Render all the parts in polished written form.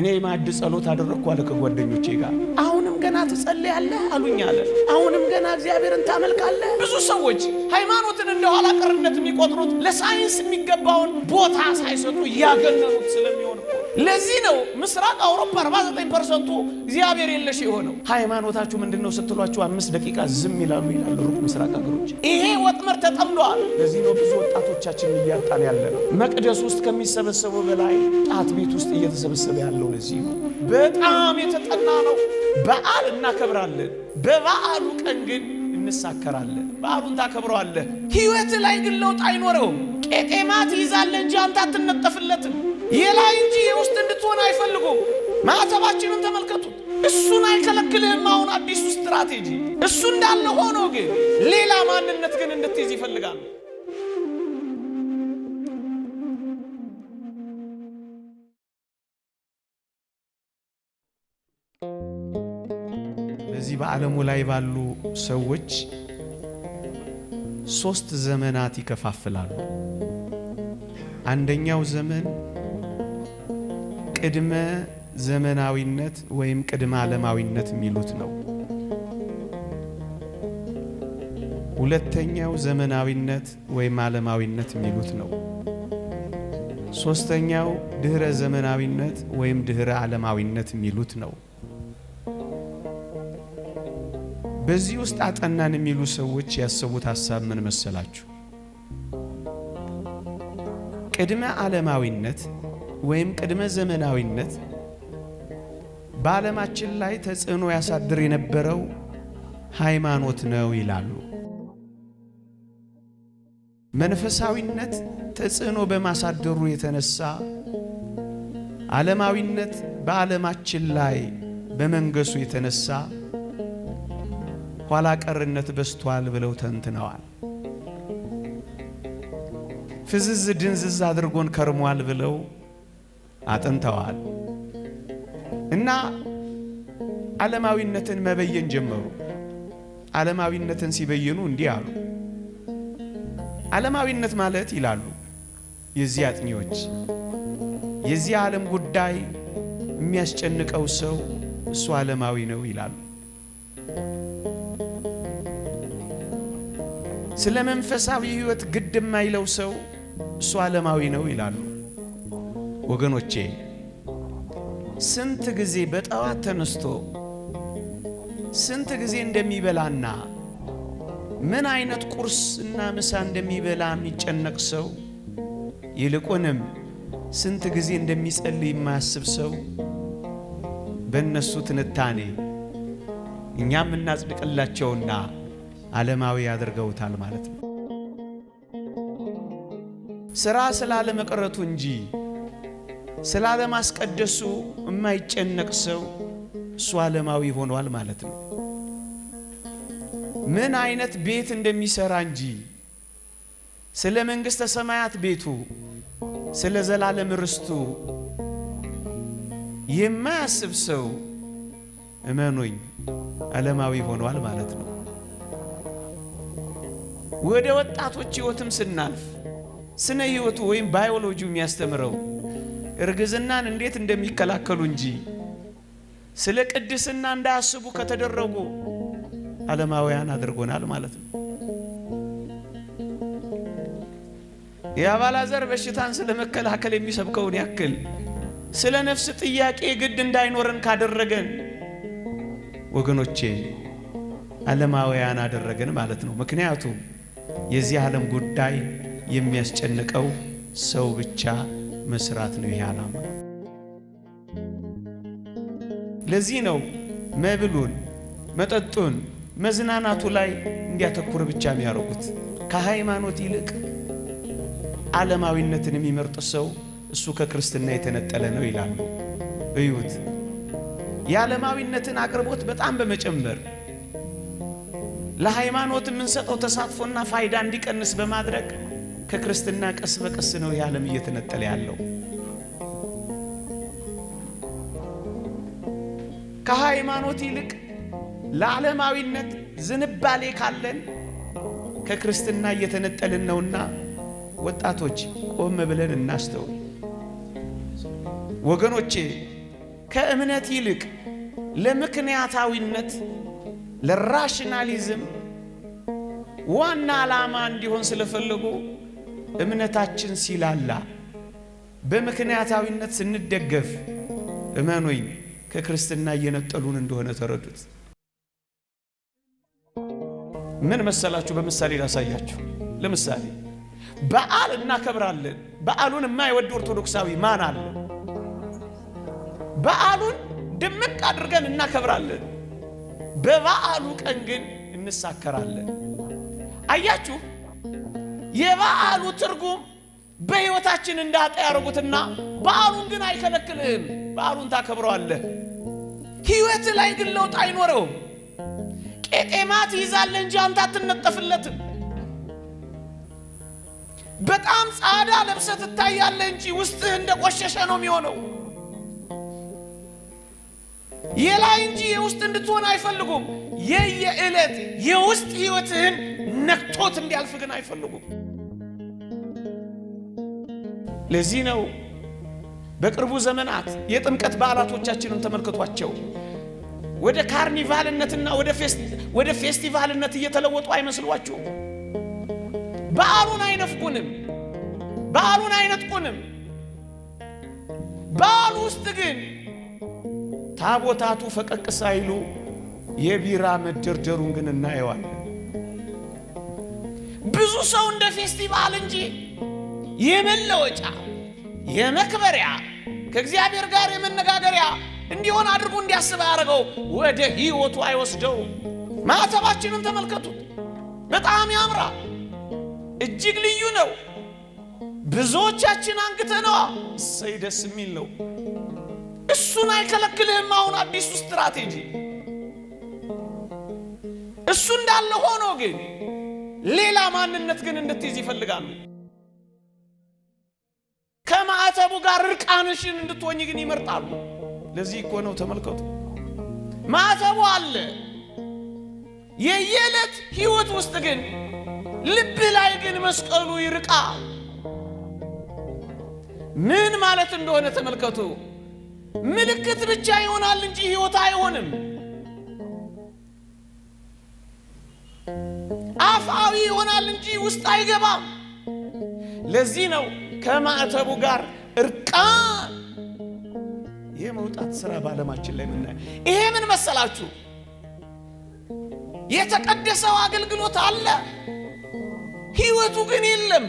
እኔ ማዕድ ጸሎት አደረኩ አለ ከጓደኞቼ ጋር። አሁንም ገና ትጸልያለህ አሉኝ አለ። አሁንም ገና እግዚአብሔርን ታመልካለህ። ብዙ ሰዎች ሃይማኖትን እንደ ኋላ ቀርነት የሚቆጥሩት ለሳይንስ የሚገባውን ቦታ ሳይሰጡ ያገነኑት ስለሚሆን እኮ። ለዚህ ነው ምስራቅ አውሮፓ 49% እግዚአብሔር የለሽ የሆነው። ሃይማኖታችሁ ምንድነው ስትሏቸው 5 ደቂቃ ዝም ይላሉ ሩቅ ምስራቅ ሀገሮች። ይሄ ወጥመድ ተጠምዷል። ለዚህ ነው ብዙ ወጣቶቻችን እያጣን ያለነው። መቅደስ ውስጥ ከሚሰበሰበው በላይ ጣት ቤት ውስጥ እየተሰበሰበ ያለው ለዚህ ነው። በጣም የተጠና ነው። በዓል እናከብራለን። በበዓሉ ቀን ግን እንሳከራለን። በዓሉን ታከብረዋለህ፣ ህይወት ላይ ግን ለውጥ አይኖረውም። ቄጤማ ትይዛለህ እንጂ አንተ አትነጠፍለትም። የላይ እንጂ የውስጥ እንድትሆን አይፈልጉም። ማዕተባችንን ተመልከቱት። እሱን አይከለክልህም። አሁን አዲሱ ስትራቴጂ እሱ እንዳለ ሆኖ ግን ሌላ ማንነት ግን እንድትይዝ ይፈልጋሉ። በዚህ በዓለሙ ላይ ባሉ ሰዎች 3 ዘመናት ይከፋፍላሉ። አንደኛው ዘመን ቅድመ ዘመናዊነት ወይም ቅድመ ዓለማዊነት የሚሉት ነው። ሁለተኛው ዘመናዊነት ወይም ዓለማዊነት የሚሉት ነው። ሶስተኛው ድህረ ዘመናዊነት ወይም ድህረ ዓለማዊነት የሚሉት ነው። በዚህ ውስጥ አጠናን የሚሉ ሰዎች ያሰቡት ሐሳብ ምን መሰላችሁ? ቅድመ ዓለማዊነት ወይም ቅድመ ዘመናዊነት በዓለማችን ላይ ተጽዕኖ ያሳድር የነበረው ሃይማኖት ነው ይላሉ። መንፈሳዊነት ተጽዕኖ በማሳደሩ የተነሳ ዓለማዊነት በዓለማችን ላይ በመንገሱ የተነሳ ኋላ ቀርነት በስቷል ብለው ተንትነዋል። ፍዝዝ ድንዝዝ አድርጎን ከርሟል ብለው አጥንተዋል። እና ዓለማዊነትን መበየን ጀመሩ። ዓለማዊነትን ሲበየኑ እንዲህ አሉ። ዓለማዊነት ማለት ይላሉ የዚህ አጥኚዎች፣ የዚህ ዓለም ጉዳይ የሚያስጨንቀው ሰው እሱ ዓለማዊ ነው ይላሉ። ስለ መንፈሳዊ ሕይወት ግድ የማይለው ሰው እሱ ዓለማዊ ነው ይላሉ። ወገኖቼ ስንት ጊዜ በጠዋት ተነስቶ ስንት ጊዜ እንደሚበላና ምን አይነት ቁርስና ምሳ እንደሚበላ የሚጨነቅ ሰው፣ ይልቁንም ስንት ጊዜ እንደሚጸልይ የማያስብ ሰው በእነሱ ትንታኔ እኛም እናጽድቅላቸውና ዓለማዊ ያደርገውታል ማለት ነው። ሥራ ስላለመቅረቱ እንጂ ስላለማስቀደሱ የማይጨነቅ ሰው እሱ ዓለማዊ ሆኗል ማለት ነው። ምን አይነት ቤት እንደሚሰራ እንጂ ስለ መንግሥተ ሰማያት ቤቱ ስለ ዘላለም ርስቱ የማያስብ ሰው እመኑኝ ዓለማዊ ሆኗል ማለት ነው። ወደ ወጣቶች ሕይወትም ስናልፍ ስነ ሕይወቱ ወይም ባዮሎጂው የሚያስተምረው እርግዝናን እንዴት እንደሚከላከሉ እንጂ ስለ ቅድስና እንዳያስቡ ከተደረጉ ዓለማውያን አድርጎናል ማለት ነው። የአባላዘር በሽታን ስለ መከላከል የሚሰብከውን ያክል ስለ ነፍስ ጥያቄ ግድ እንዳይኖረን ካደረገን ወገኖቼ ዓለማውያን አደረገን ማለት ነው። ምክንያቱም የዚህ ዓለም ጉዳይ የሚያስጨንቀው ሰው ብቻ መስራት ነው ይሄ ዓላማ። ለዚህ ነው መብሉን፣ መጠጡን፣ መዝናናቱ ላይ እንዲያተኩር ብቻ የሚያደርጉት። ከሃይማኖት ይልቅ ዓለማዊነትን የሚመርጥ ሰው እሱ ከክርስትና የተነጠለ ነው ይላሉ። እዩት፣ የዓለማዊነትን አቅርቦት በጣም በመጨመር ለሃይማኖት የምንሰጠው ተሳትፎና ፋይዳ እንዲቀንስ በማድረግ ከክርስትና ቀስ በቀስ ነው ይህ ዓለም እየተነጠለ ያለው። ከሃይማኖት ይልቅ ለዓለማዊነት ዝንባሌ ካለን ከክርስትና እየተነጠልን ነውና ወጣቶች ቆም ብለን እናስተውል። ወገኖቼ ከእምነት ይልቅ ለምክንያታዊነት ለራሽናሊዝም ዋና ዓላማ እንዲሆን ስለፈለጉ እምነታችን ሲላላ በምክንያታዊነት ስንደገፍ እመኖኝ ከክርስትና እየነጠሉን እንደሆነ ተረዱት። ምን መሰላችሁ? በምሳሌ ላሳያችሁ። ለምሳሌ በዓል እናከብራለን። በዓሉን የማይወድ ኦርቶዶክሳዊ ማን አለ? በዓሉን ድምቅ አድርገን እናከብራለን። በበዓሉ ቀን ግን እንሳከራለን። አያችሁ፣ የበዓሉ ትርጉም በሕይወታችን እንዳጣ ያደርጉትና በዓሉን ግን አይከለክልህም። በዓሉን ታከብረዋለህ። ሕይወት ላይ ግን ለውጥ አይኖረውም። ቄጤማ ትይዛለህ እንጂ አንተ አትነጠፍለትም። በጣም ጻዳ ለብሰህ ትታያለህ እንጂ ውስጥህ እንደቆሸሸ ነው የሚሆነው። የላይ እንጂ የውስጥ እንድትሆን አይፈልጉም። የየዕለት የውስጥ ሕይወትህን ነክቶት እንዲያልፍ ግን አይፈልጉም። ለዚህ ነው በቅርቡ ዘመናት የጥምቀት በዓላቶቻችንን ተመልከቷቸው። ወደ ካርኒቫልነትና ወደ ፌስቲቫልነት እየተለወጡ አይመስሏችሁ? በዓሉን አይነፍቁንም፣ በዓሉን አይነጥቁንም። በዓሉ ውስጥ ግን ታቦታቱ ፈቀቅ ሳይሉ የቢራ መደርደሩን ግን እናየዋለን። ብዙ ሰው እንደ ፌስቲቫል እንጂ የመለወጫ የመክበሪያ ከእግዚአብሔር ጋር የመነጋገሪያ እንዲሆን አድርጎ እንዲያስብ ያደርገው ወደ ሕይወቱ አይወስደው። ማዕተባችንን ተመልከቱት። በጣም ያምራል። እጅግ ልዩ ነው። ብዙዎቻችን አንግተነዋ እሰይ ደስ የሚል ነው። እሱን አይከለክልህም። አሁን አዲሱ ስትራቴጂ እሱ እንዳለ ሆኖ ግን ሌላ ማንነት ግን እንድትይዝ ይፈልጋሉ። ከማዕተቡ ጋር ርቃንሽን እንድትሆኝ ግን ይመርጣሉ። ለዚህ እኮ ነው ተመልከቱ፣ ማዕተቡ አለ የየዕለት ሕይወት ውስጥ ግን ልብህ ላይ ግን መስቀሉ ይርቃል። ምን ማለት እንደሆነ ተመልከቱ። ምልክት ብቻ ይሆናል እንጂ ሕይወት አይሆንም። አፍአዊ ይሆናል እንጂ ውስጥ አይገባም። ለዚህ ነው ከማዕተቡ ጋር እርቃን የመውጣት ሥራ በዓለማችን ላይ ምናየው። ይሄ ምን መሰላችሁ? የተቀደሰው አገልግሎት አለ፣ ሕይወቱ ግን የለም።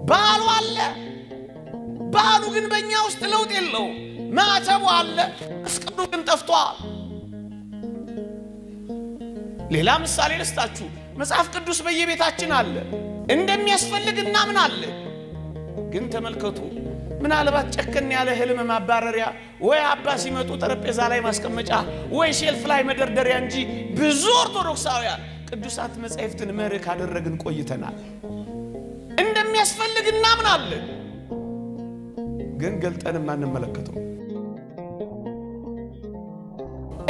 በዓሉ አለ፣ በዓሉ ግን በእኛ ውስጥ ለውጥ የለው። ማዕተቡ አለ፣ መስቀሉ ግን ጠፍቷል። ሌላ ምሳሌ ልስጣችሁ። መጽሐፍ ቅዱስ በየቤታችን አለ፣ እንደሚያስፈልግ እናምናለን። ግን ተመልከቱ፣ ምናልባት ጨከን ያለ ህልም ማባረሪያ ወይ አባ ሲመጡ ጠረጴዛ ላይ ማስቀመጫ ወይ ሼልፍ ላይ መደርደሪያ እንጂ ብዙ ኦርቶዶክሳውያን ቅዱሳት መጻሕፍትን መርህ ካደረግን ቆይተናል። እንደሚያስፈልግ እናምናለን፣ ግን ገልጠንም አንመለከተው።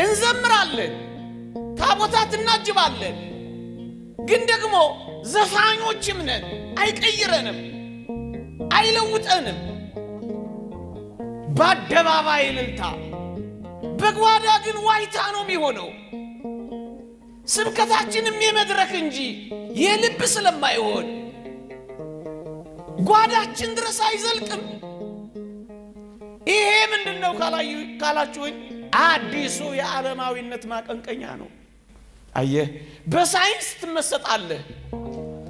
እንዘምራለን፣ ታቦታት እናጅባለን፣ ግን ደግሞ ዘፋኞችም ነን። አይቀይረንም፣ አይለውጠንም። በአደባባይ እልልታ፣ በጓዳ ግን ዋይታ ነው የሚሆነው። ስብከታችንም የመድረክ እንጂ የልብ ስለማይሆን ጓዳችን ድረስ አይዘልቅም። ይሄ ምንድነው ካላችሁኝ፣ አዲሱ የዓለማዊነት ማቀንቀኛ ነው። አየህ፣ በሳይንስ ትመሰጣለህ፣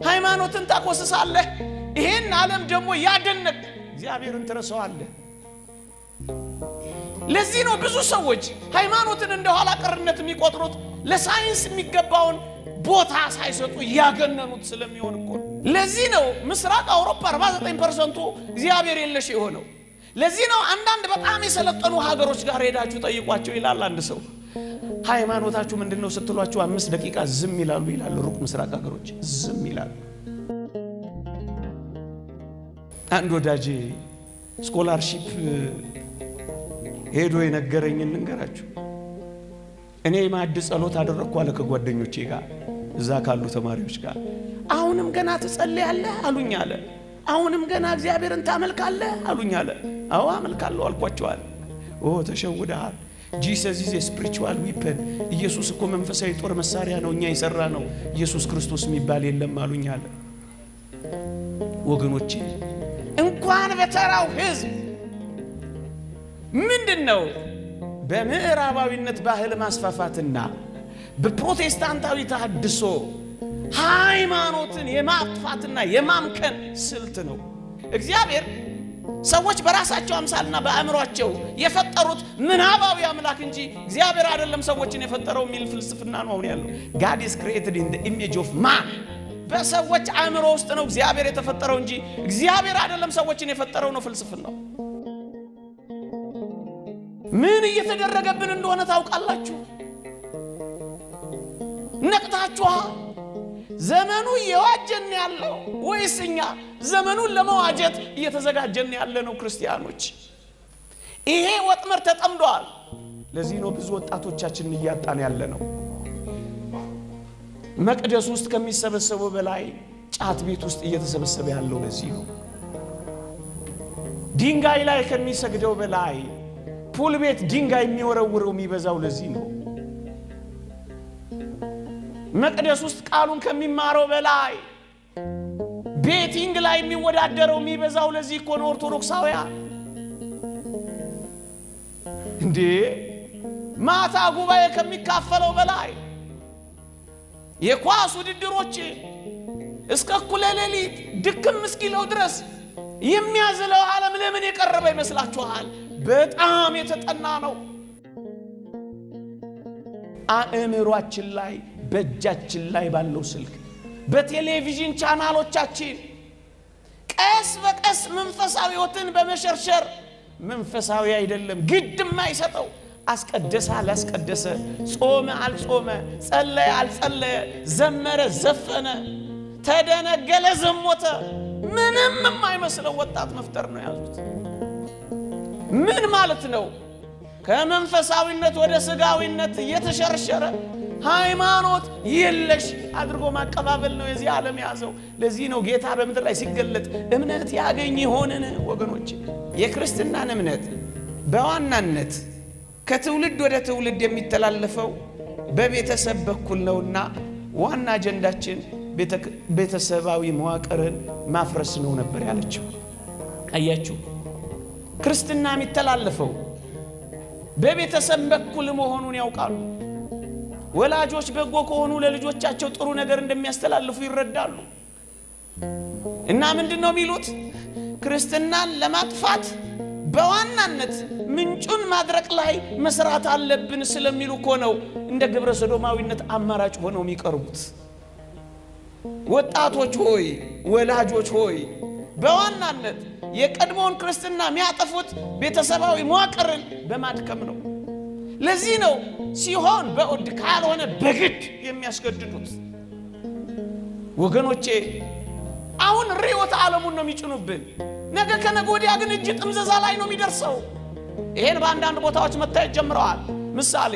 ሃይማኖትን ታቆስሳለህ። ይሄን ዓለም ደግሞ ያደነቅ እግዚአብሔርን ትረሳዋለህ። ለዚህ ነው ብዙ ሰዎች ሃይማኖትን እንደ ኋላ ቀርነት የሚቆጥሩት፣ ለሳይንስ የሚገባውን ቦታ ሳይሰጡ ያገነኑት ስለሚሆን እኮ። ለዚህ ነው ምስራቅ አውሮፓ 49% እግዚአብሔር የለሽ የሆነው። ለዚህ ነው አንዳንድ በጣም የሰለጠኑ ሀገሮች ጋር ሄዳችሁ ጠይቋቸው ይላል አንድ ሰው። ሃይማኖታችሁ ምንድነው ስትሏቸው 5 ደቂቃ ዝም ይላሉ ይላል። ሩቅ ምስራቅ ሀገሮች ዝም ይላሉ። አንድ ወዳጄ ስኮላርሺፕ ሄዶ የነገረኝን ልንገራችሁ። እኔ ማዕድ ጸሎት አደረግኩ አለ ከጓደኞቼ ጋር፣ እዛ ካሉ ተማሪዎች ጋር። አሁንም ገና ትጸልያለህ አሉኝ አለ። አሁንም ገና እግዚአብሔርን ታመልካለህ አሉኝ አለ። አዎ አመልካለሁ አልኳቸው አለ። ተሸውደሃል። ጂሰስ ኢዝ ስፒሪቹዋል ዊፐን። ኢየሱስ እኮ መንፈሳዊ ጦር መሳሪያ ነው፣ እኛ የሰራ ነው። ኢየሱስ ክርስቶስ የሚባል የለም አሉኝ አለ። ወገኖቼ እንኳን በተራው ህዝብ ምንድነው በምዕራባዊነት ባህል ማስፋፋትና በፕሮቴስታንታዊ ተሐድሶ ሃይማኖትን የማጥፋትና የማምከን ስልት ነው። እግዚአብሔር ሰዎች በራሳቸው አምሳልና በአእምሮአቸው የፈጠሩት ምናባዊ አምላክ እንጂ እግዚአብሔር አይደለም ሰዎችን የፈጠረው የሚል ፍልስፍና ነው አሁን ያለው። God is created in the image of man። በሰዎች አእምሮ ውስጥ ነው እግዚአብሔር የተፈጠረው እንጂ እግዚአብሔር አይደለም ሰዎችን የፈጠረው ነው ፍልስፍናው። ምን እየተደረገብን እንደሆነ ታውቃላችሁ? ነቅታችኋል? ዘመኑ የዋጀን ያለው ወይስ እኛ ዘመኑን ለመዋጀት እየተዘጋጀን ያለ ነው? ክርስቲያኖች ይሄ ወጥመድ ተጠምዷል። ለዚህ ነው ብዙ ወጣቶቻችንን እያጣን ያለ ነው። መቅደስ ውስጥ ከሚሰበሰበው በላይ ጫት ቤት ውስጥ እየተሰበሰበ ያለው ለዚህ ነው። ድንጋይ ላይ ከሚሰግደው በላይ ፑል ቤት ድንጋይ የሚወረውረው የሚበዛው ለዚህ ነው። መቅደስ ውስጥ ቃሉን ከሚማረው በላይ ቤቲንግ ላይ የሚወዳደረው የሚበዛው ለዚህ እኮ ነው። ኦርቶዶክሳውያን እንዴ ማታ ጉባኤ ከሚካፈለው በላይ የኳስ ውድድሮች እስከ እኩለ ሌሊት ድክም እስኪለው ድረስ የሚያዝለው ዓለም ለምን የቀረበ ይመስላችኋል? በጣም የተጠና ነው። አእምሯችን ላይ በእጃችን ላይ ባለው ስልክ በቴሌቪዥን ቻናሎቻችን ቀስ በቀስ መንፈሳዊ ሕይወትን በመሸርሸር መንፈሳዊ አይደለም ግድም አይሰጠው አስቀደሰ አላስቀደሰ፣ ጾመ አልጾመ፣ ጸለየ አልጸለየ፣ ዘመረ ዘፈነ፣ ተደነገለ ዘሞተ ምንም የማይመስለው ወጣት መፍጠር ነው ያሉት። ምን ማለት ነው? ከመንፈሳዊነት ወደ ስጋዊነት እየተሸረሸረ ሃይማኖት የለሽ አድርጎ ማቀባበል ነው የዚህ ዓለም ያዘው። ለዚህ ነው ጌታ በምድር ላይ ሲገለጥ እምነት ያገኝ ይሆንን? ወገኖች የክርስትናን እምነት በዋናነት ከትውልድ ወደ ትውልድ የሚተላለፈው በቤተሰብ በኩል ነውና ዋና አጀንዳችን ቤተሰባዊ መዋቅርን ማፍረስ ነው ነበር ያለችው። አያችሁ፣ ክርስትና የሚተላለፈው በቤተሰብ በኩል መሆኑን ያውቃሉ። ወላጆች በጎ ከሆኑ ለልጆቻቸው ጥሩ ነገር እንደሚያስተላልፉ ይረዳሉ። እና ምንድነው የሚሉት? ክርስትናን ለማጥፋት በዋናነት ምንጩን ማድረቅ ላይ መስራት አለብን ስለሚሉ እኮ ነው እንደ ግብረ ሰዶማዊነት አማራጭ ሆነው የሚቀርቡት። ወጣቶች ሆይ፣ ወላጆች ሆይ፣ በዋናነት የቀድሞውን ክርስትና የሚያጠፉት ቤተሰባዊ መዋቅርን በማድከም ነው። ለዚህ ነው ሲሆን በውድ ካልሆነ በግድ የሚያስገድዱት። ወገኖቼ አሁን ርዕዮተ ዓለሙን ነው የሚጭኑብን። ነገ ከነገ ወዲያ ግን እጅ ጥምዘዛ ላይ ነው የሚደርሰው። ይሄን በአንዳንድ ቦታዎች መታየት ጀምረዋል። ምሳሌ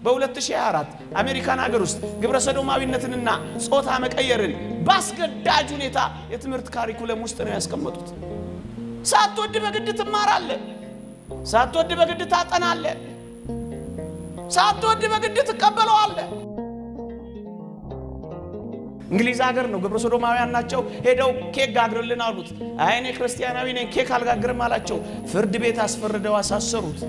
በ2024 አሜሪካን ሀገር ውስጥ ግብረ ሰዶማዊነትንና ጾታ መቀየርን ባስገዳጅ ሁኔታ የትምህርት ካሪኩለም ውስጥ ነው ያስቀመጡት። ሳትወድ በግድ ትማራለህ፣ ሳትወድ በግድ ታጠናለህ፣ ሳትወድ በግድ ትቀበለዋለህ። እንግሊዝ ሀገር ነው ግብረ ሰዶማውያን ናቸው። ሄደው ኬክ ጋግርልን አሉት። አይ እኔ ክርስቲያናዊ ነኝ ኬክ አልጋግርም አላቸው። ፍርድ ቤት አስፈርደው አሳሰሩት።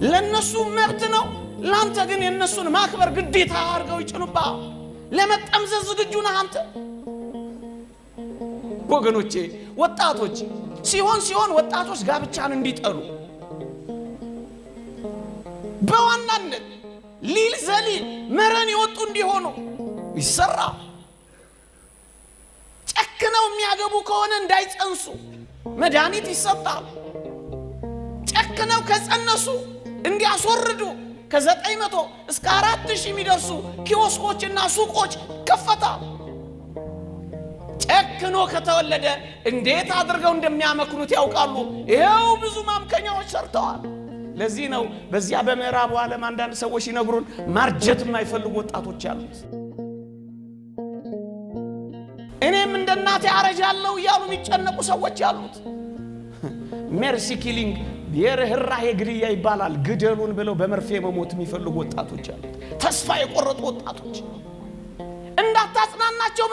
ለነሱ መብት ነው፣ ላንተ ግን የነሱን ማክበር ግዴታ አድርገው ይጭኑባ። ለመጠምዘዝ ዝግጁ ነህ አንተ? ወገኖቼ ወጣቶች ሲሆን ወጣቶች ጋብቻን እንዲጠሉ በዋናነት ሊል ዘሊል መረን ይወጡ እንዲሆኑ ይሰራ። ጨክነው የሚያገቡ ከሆነ እንዳይጸንሱ መድኃኒት ይሰጣል። ጨክነው ከጸነሱ እንዲያስወርዱ ከ900 እስከ 4000 የሚደርሱ ኪዮስኮችና ሱቆች ከፈታል። ጨክኖ ከተወለደ እንዴት አድርገው እንደሚያመክኑት ያውቃሉ። ይሄው ብዙ ማምከኛዎች ሰርተዋል። ለዚህ ነው በዚያ በምዕራቡ ዓለም አንዳንድ ሰዎች ይነግሩን ማርጀት የማይፈልጉ ወጣቶች ያሉት። እኔም እንደናቴ አረጃለሁ እያሉ የሚጨነቁ ሰዎች ያሉት። ሜርሲ ኪሊንግ የርህራሄ ግድያ ይባላል። ግደሉን ብለው በመርፌ መሞት የሚፈልጉ ወጣቶች አሉ። ተስፋ የቆረጡ ወጣቶች እንዳታጽናናቸው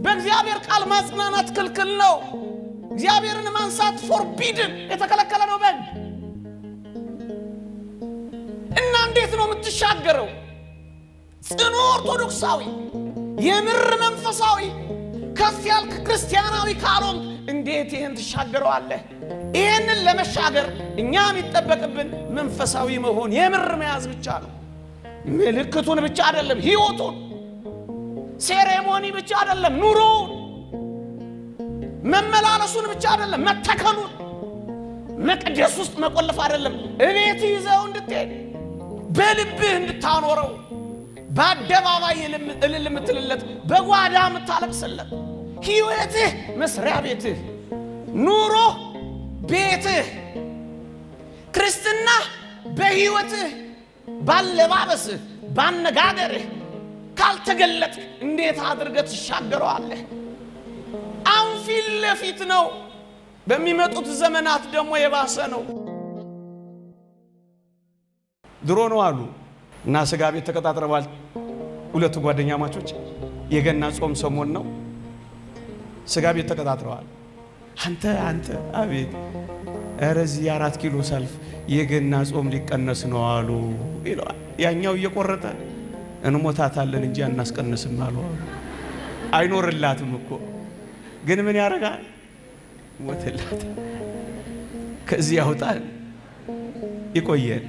በእግዚአብሔር ቃል ማጽናናት ክልክል ነው። እግዚአብሔርን ማንሳት ፎርቢድን የተከለከለ ነው። እና እንዴት ነው የምትሻገረው? ጽኑ ኦርቶዶክሳዊ የምር መንፈሳዊ ከፍ ያልክ ክርስቲያናዊ ካልሆንክ እንዴት ይህን ትሻገረዋለህ? ይህንን ለመሻገር እኛ የሚጠበቅብን መንፈሳዊ መሆን የምር መያዝ ብቻ ነው። ምልክቱን ብቻ አይደለም፣ ህይወቱን ሴሬሞኒ ብቻ አይደለም፣ ኑሮውን መመላለሱን ብቻ አይደለም፣ መተከሉን መቅደስ ውስጥ መቆለፍ አይደለም፣ እቤት ይዘው እንድትሄድ በልብህ እንድታኖረው በአደባባይ እልል የምትልለት በጓዳ የምታለቅስለት ህይወትህ መስሪያ ቤትህ፣ ኑሮ ቤትህ፣ ክርስትና በህይወትህ ባለባበስህ ባነጋገርህ ካልተገለጥ እንዴት አድርገህ ትሻገረዋለህ? አሁን ፊት ለፊት ነው። በሚመጡት ዘመናት ደግሞ የባሰ ነው። ድሮ ነው አሉ እና ስጋ ቤት ተቀጣጥረዋል ሁለቱ ጓደኛ ማቾች። የገና ጾም ሰሞን ነው። ስጋ ቤት ተቀጣጥረዋል። አንተ አቤት እረዚህ 4 ኪሎ ሰልፍ የገና ጾም ሊቀነስ ነው አሉ ይለዋል። ያኛው እየቆረጠ እንሞታታለን እንጂ አናስቀንስም አሉ። አይኖርላትም እኮ ግን ምን ያደርጋል? ሞትላት። ከዚህ ያውጣል። ይቆየን።